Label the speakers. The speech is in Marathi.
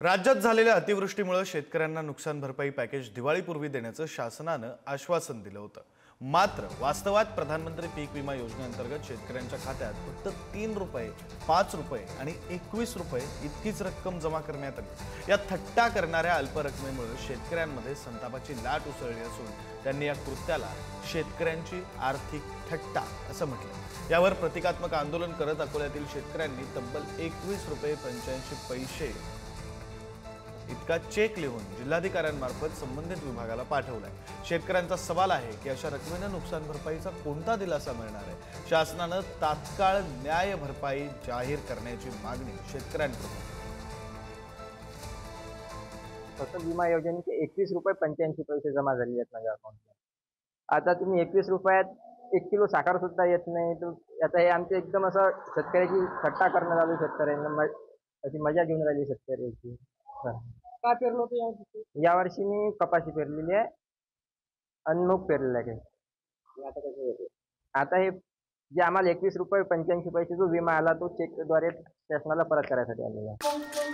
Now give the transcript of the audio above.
Speaker 1: राज्यात झालेल्या अतिवृष्टीमुळे शेतकऱ्यांना नुकसान भरपाई पॅकेज दिवाळीपूर्वी देण्याचं शासनानं आश्वासन दिलं होतं। मात्र वास्तवात प्रधानमंत्री पीक विमा योजनेअंतर्गत शेतकऱ्यांच्या खात्यात फक्त 3 रुपये, 5 रुपये आणि 21 रुपये इतकीच रक्कम जमा करण्यात आली। या थट्टा करणाऱ्या अल्प रकमेमुळे शेतकऱ्यांमध्ये संतापाची लाट उसळली असून त्यांनी या कृत्याला शेतकऱ्यांची आर्थिक थट्टा असं म्हटलं। यावर प्रतिकात्मक आंदोलन करत अकोल्यातील शेतकऱ्यांनी तब्बल 21 रुपये 85 पैसे इतका चेक लिहून जिल्हाधिकाऱ्यांमार्फत संबंधित विभागाला पाठवलाय। शेतकऱ्यांचा सवाल आहे की अशा रकमेने नुकसान भरपाईचा कोणता दिलासा मिळणार आहे? शासनानं तात्काळ न्याय भरपाई जाहीर करण्याची मागणी शेतकऱ्यांकडून।
Speaker 2: फसल विमा योजनेचे 21 रुपये 85 पैसे जमा झालेले आहेत माझ्या अकाउंटला। आता तुम्ही 21 रुपयात 1 किलो साखर सुद्धा येत नाही, तर आता हे आमचे एकदम असं शेतकऱ्याची थट्टा करणं चालू शेतकऱ्यांना अशी मजा घेऊन राहिली शेतकऱ्याची।
Speaker 3: काय पेरलं होतं यावर्षी?
Speaker 2: यावर्षी मी कपाशी पेरलेली आहे आणि मूग पेरलेला आहे।
Speaker 3: आता कसं होतं?
Speaker 2: आता हे जे आम्हाला 21 रुपये 85 पैसे जो विमा आला तो चेकद्वारे शासनाला परत करायसाठी आलेला आहे।